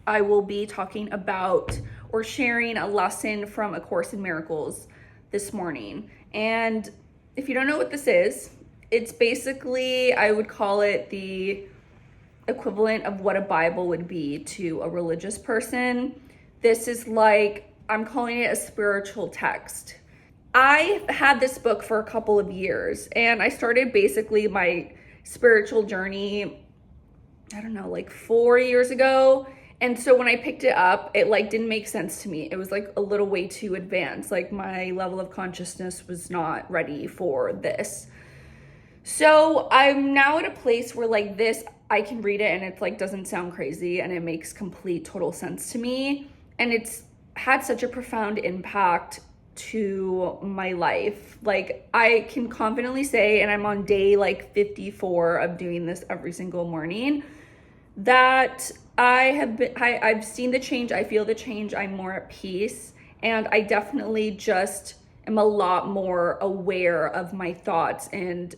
I will be talking about or sharing a lesson from A Course in Miracles this morning. And if you don't know what this is, it's basically, I would call it the equivalent of what a Bible would be to a religious person. This is like, I'm calling it a spiritual text. I had this book for a couple of years, and I started basically my spiritual journey, I don't know, like 4 years ago. And so when I picked it up, it like didn't make sense to me. It was like a little way too advanced. Like my level of consciousness was not ready for this. So I'm now at a place where like this, I can read it and it's like doesn't sound crazy and it makes complete total sense to me. And it's had such a profound impact to my life. Like I can confidently say, and I'm on day like 54 of doing this every single morning, that I've seen the change. I feel the change. I'm more at peace, and I definitely just am a lot more aware of my thoughts and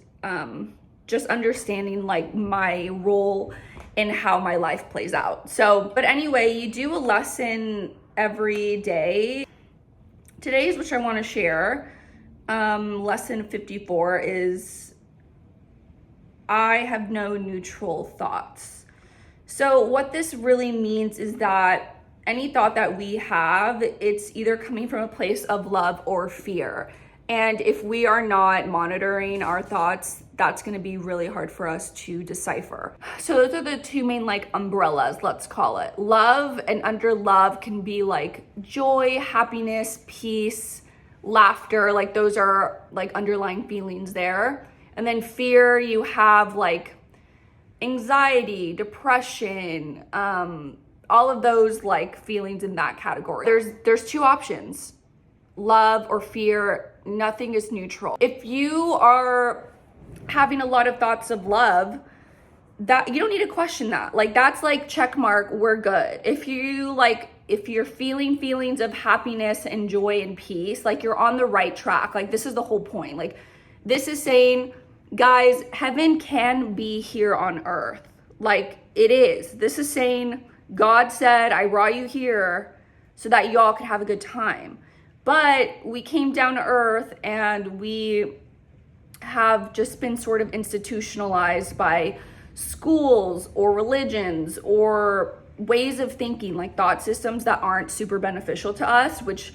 just understanding like my role in how my life plays out. So, but anyway, you do a lesson every day. Today's, which I want to share, lesson 54 is I have no neutral thoughts. So what this really means is that any thought that we have, it's either coming from a place of love or fear. And if we are not monitoring our thoughts, that's going to be really hard for us to decipher. So those are the two main like umbrellas, let's call it. Love, and under love can be like joy, happiness, peace, laughter. Like those are like underlying feelings there. And then fear, you have like anxiety, depression, all of those like feelings in that category. There's two options, love or fear. Nothing is neutral. If you are having a lot of thoughts of love, that you don't need to question that. Like that's like check mark, we're good. If you're feeling feelings of happiness and joy and peace, like you're on the right track. Like this is the whole point. Like this is saying, guys, heaven can be here on earth. Like it is. This is saying God said, I brought you here so that y'all could have a good time. But we came down to earth and we have just been sort of institutionalized by schools or religions or ways of thinking, like thought systems that aren't super beneficial to us, which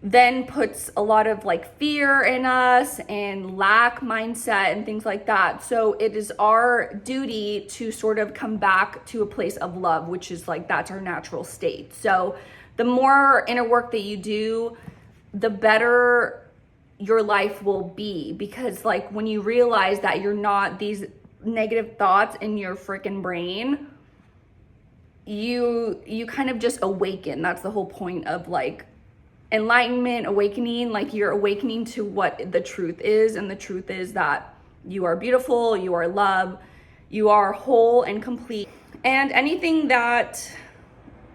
then puts a lot of like fear in us and lack mindset and things like that. So it is our duty to sort of come back to a place of love, which is like, that's our natural state. So the more inner work that you do, the better your life will be, because like when you realize that you're not these negative thoughts in your freaking brain, you kind of just awaken. That's the whole point of like enlightenment, awakening. Like you're awakening to what the truth is, and the truth is that you are beautiful, you are love, you are whole and complete, and anything that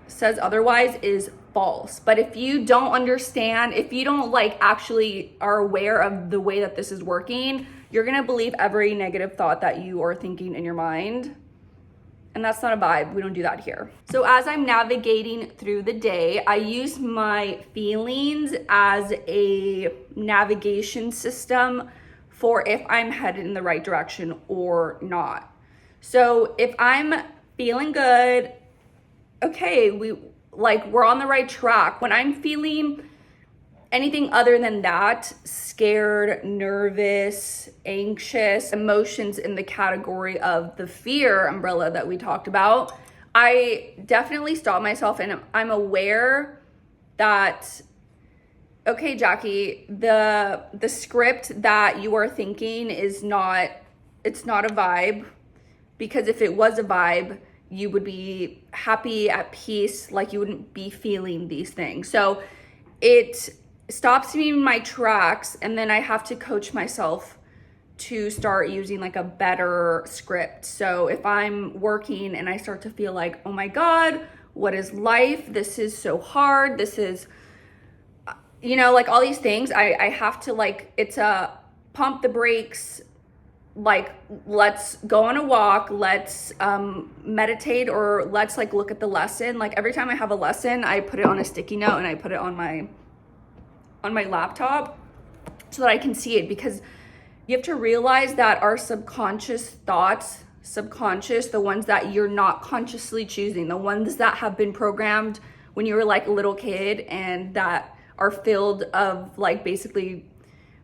says otherwise is false. But if you don't understand, if you don't like actually are aware of the way that this is working, you're gonna believe every negative thought that you are thinking in your mind. And that's not a vibe. We don't do that here. So as I'm navigating through the day, I use my feelings as a navigation system for if I'm headed in the right direction or not. So if I'm feeling good, okay, we're on the right track. When I'm feeling anything other than that, scared, nervous, anxious, emotions in the category of the fear umbrella that we talked about, I definitely stop myself and I'm aware that, okay, Jackie, the script that you are thinking it's not a vibe, because if it was a vibe, you would be happy, at peace, like you wouldn't be feeling these things. So it stops me in my tracks, and then I have to coach myself to start using like a better script. So if I'm working and I start to feel like, oh my God, what is life? This is so hard. This is, like all these things, I have to like, it's a pump the brakes, like, let's go on a walk, let's meditate, or let's like look at the lesson. Like every time I have a lesson, I put it on a sticky note and I put it on my laptop so that I can see it, because you have to realize that our subconscious thoughts, the ones that you're not consciously choosing, the ones that have been programmed when you were like a little kid and that are filled of like basically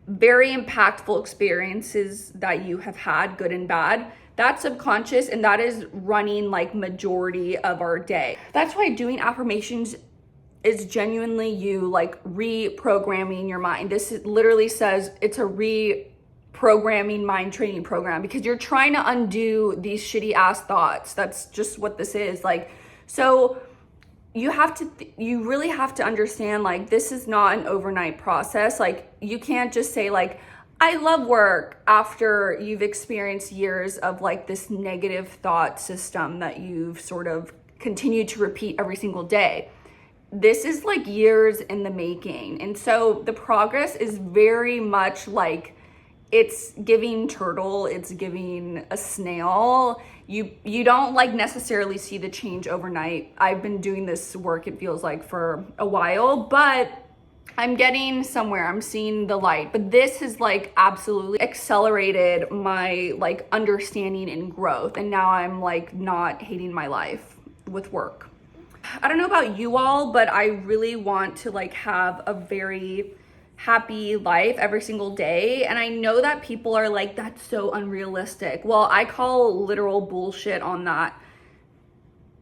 very impactful experiences that you have had, good and bad, that's subconscious, and that is running like majority of our day. That's why doing affirmations is genuinely you like reprogramming your mind. Literally says it's a reprogramming mind training program, because you're trying to undo these shitty ass thoughts. That's just what this is. Like, so you really have to understand, like, this is not an overnight process. Like, you can't just say like, I love work, after you've experienced years of like this negative thought system that you've sort of continued to repeat every single day. This is like years in the making. And so the progress is very much like, it's giving turtle, it's giving a snail. You don't like necessarily see the change overnight. I've been doing this work, it feels like, for a while, but I'm getting somewhere. I'm seeing the light. But this has like absolutely accelerated my like understanding and growth. And now I'm like not hating my life with work. I don't know about you all, but I really want to like have a very happy life every single day. And I know that people are like, that's so unrealistic. Well, I call literal bullshit on that,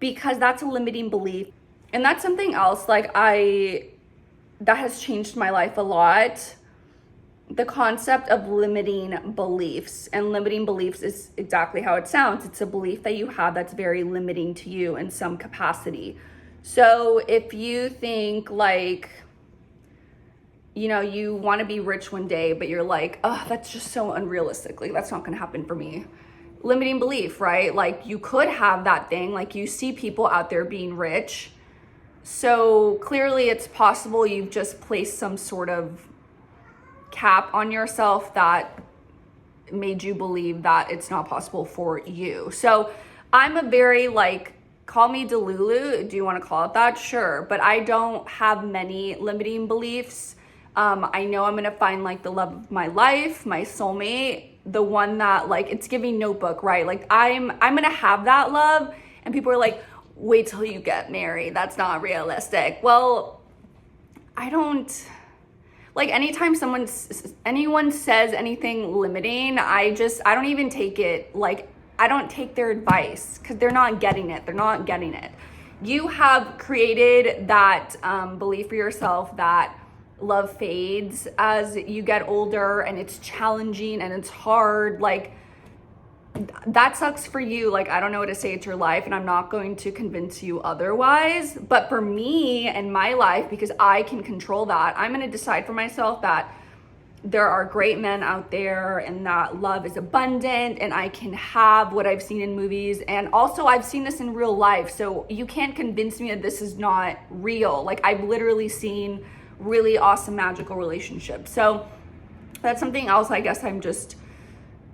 because that's a limiting belief. And that's something else like that has changed my life a lot. The concept of limiting beliefs, and limiting beliefs is exactly how it sounds. It's a belief that you have that's very limiting to you in some capacity. So if you think like, you know, you want to be rich one day, but you're like, oh, that's just so unrealistic. Like, that's not going to happen for me. Limiting belief, right? Like, you could have that thing. Like, you see people out there being rich. So clearly it's possible you've just placed some sort of cap on yourself that made you believe that it's not possible for you. So I'm a very like, call me Delulu. Do you want to call it that? Sure. But I don't have many limiting beliefs. I know I'm going to find like the love of my life, my soulmate, the one that like, it's giving Notebook, right? Like I'm going to have that love. And people are like, wait till you get married. That's not realistic. Well, I don't like, anytime anyone says anything limiting, I don't even take it. Like, I don't take their advice, because they're not getting it. They're not getting it. You have created that belief for yourself that love fades as you get older, and it's challenging and it's hard. Like, that sucks for you. Like, I don't know what to say. It's your life, and I'm not going to convince you otherwise. But for me and my life, because I can control that, I'm going to decide for myself that there are great men out there and that love is abundant, and I can have what I've seen in movies. And also I've seen this in real life. So you can't convince me that this is not real. Like, I've literally seen really awesome magical relationships. So that's something else I guess I'm just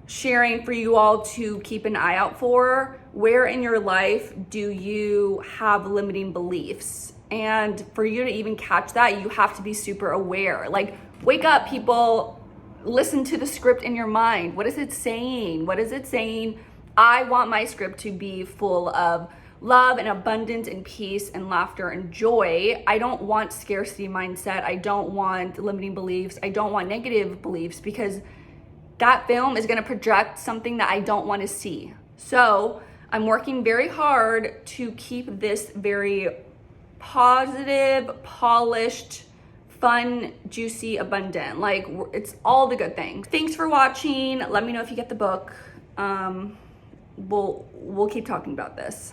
sharing for you all to keep an eye out for. Where in your life do you have limiting beliefs? And for you to even catch that, you have to be super aware. Like, wake up, people. Listen to the script in your mind. What is it saying? What is it saying? I want my script to be full of love and abundance and peace and laughter and joy. I don't want scarcity mindset. I don't want limiting beliefs. I don't want negative beliefs, because that film is going to project something that I don't want to see. So I'm working very hard to keep this very positive, polished, fun, juicy, abundant. Like, it's all the good things. Thanks for watching. Let me know if you get the book. We'll keep talking about this.